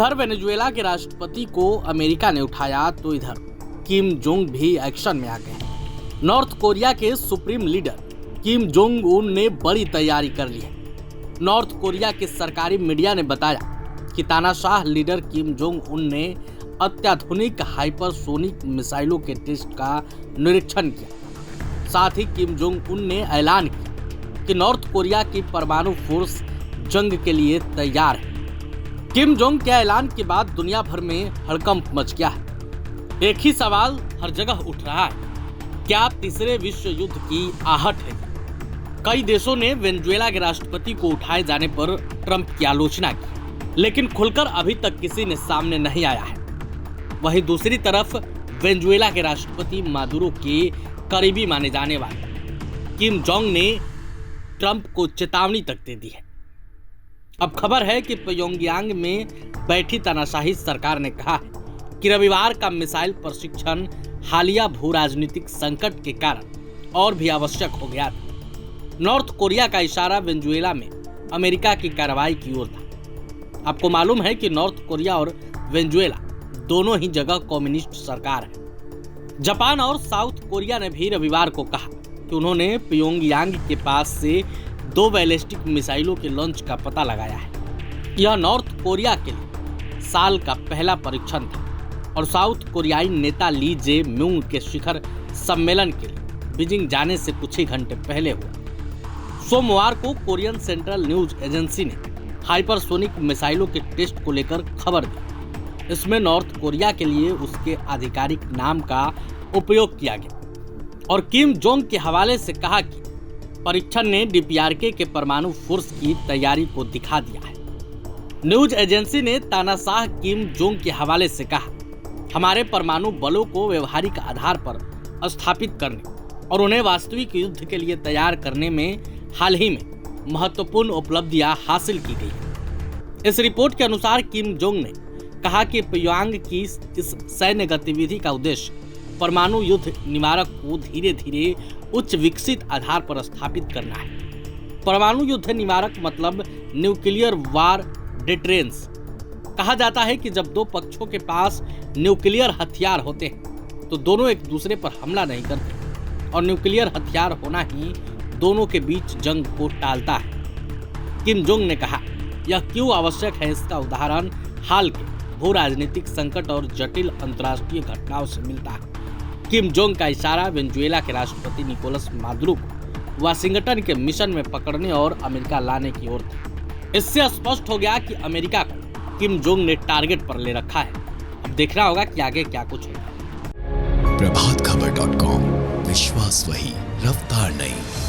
उधर वेनेजुएला के राष्ट्रपति को अमेरिका ने उठाया तो इधर किम जोंग भी एक्शन में आ गए हैं। नॉर्थ कोरिया के supreme leader Kim Jong Un ने बड़ी तैयारी कर ली है। नॉर्थ कोरिया के सरकारी मीडिया ने बताया कि तानाशाह लीडर किम जोंग उन ने अत्याधुनिक हाइपरसोनिक मिसाइलों के टेस्ट का निरीक्षण किया। साथ ही किम जोंग उन ने ऐलान किया कि नॉर्थ कोरिया की परमाणु फोर्स जंग के लिए तैयार है। किम जोंग के ऐलान के बाद दुनिया भर में हड़कंप मच गया है। एक ही सवाल हर जगह उठ रहा है, क्या तीसरे विश्व युद्ध की आहट है? कई देशों ने वेनेजुएला के राष्ट्रपति को उठाए जाने पर ट्रंप की आलोचना की, लेकिन खुलकर अभी तक किसी ने सामने नहीं आया है। वहीं दूसरी तरफ वेनेजुएला के राष्ट्रपति मादुरो के करीबी माने जाने वाले किम जोंग ने ट्रंप को चेतावनी तक दे दी है। अब खबर है कि प्योंगयांग में बैठी तानाशाही सरकार ने कहा है कि रविवार का मिसाइल प्रशिक्षण हालिया भू राजनीतिक संकट के कारण और भी आवश्यक हो गया था। नॉर्थ कोरिया का इशारा वेनेजुएला में अमेरिका की कार्रवाई की ओर था। आपको मालूम है कि नॉर्थ कोरिया और वेनेजुएला दोनों ही जगह कम्युनिस्ट सरकार है। जापान और साउथ कोरिया ने भी रविवार को कहा कि उन्होंने प्योंगयांग के पास से 2 बैलिस्टिक मिसाइलों के लॉन्च का पता लगाया है। यह नॉर्थ कोरिया के लिए साल का पहला परीक्षण था और साउथ कोरियाई नेता ली जे म्यूंग के शिखर सम्मेलन के लिए बीजिंग जाने से कुछ ही घंटे पहले हुआ। सोमवार को कोरियन सेंट्रल न्यूज एजेंसी ने हाइपरसोनिक मिसाइलों के टेस्ट को लेकर खबर दी। इसमें नॉर्थ कोरिया के लिए उसके आधिकारिक नाम का उपयोग किया गया और किम जोंग के हवाले से कहा कि परीक्षण ने डीपीआरके के परमाणु फोर्स की तैयारी को दिखा दिया है। न्यूज एजेंसी ने तानाशाह किम जोंग के हवाले से कहा, हमारे परमाणु बलों को व्यवहारिक आधार पर स्थापित करने और उन्हें वास्तविक युद्ध के लिए तैयार करने में हाल ही में महत्वपूर्ण उपलब्धियां हासिल की गई। इस रिपोर्ट के अनुसार किम जोंग ने कहा कि प्योंगयांग की इस सैन्य गतिविधि का उद्देश्य परमाणु युद्ध निवारक को धीरे धीरे उच्च विकसित आधार पर स्थापित करना है। परमाणु युद्ध निवारक मतलब न्यूक्लियर वार डिटरेंस। कहा जाता है कि जब 2 पक्षों के पास न्यूक्लियर हथियार होते हैं तो दोनों एक दूसरे पर हमला नहीं करते और न्यूक्लियर हथियार होना ही दोनों के बीच जंग को टालता है। किम जोंग ने कहा, यह क्यों आवश्यक है इसका उदाहरण हाल के भू राजनीतिक संकट और जटिल अंतर्राष्ट्रीय घटनाओं से मिलता है। किम जोंग का इशारा वेनेजुएला के राष्ट्रपति निकोलस मादुरो को वाशिंगटन के मिशन में पकड़ने और अमेरिका लाने की ओर था। इससे स्पष्ट हो गया कि अमेरिका को किम जोंग ने टारगेट पर ले रखा है। अब देखना होगा कि आगे क्या कुछ होगा। प्रभातखबर.com, विश्वास वही, रफ्तार नहीं।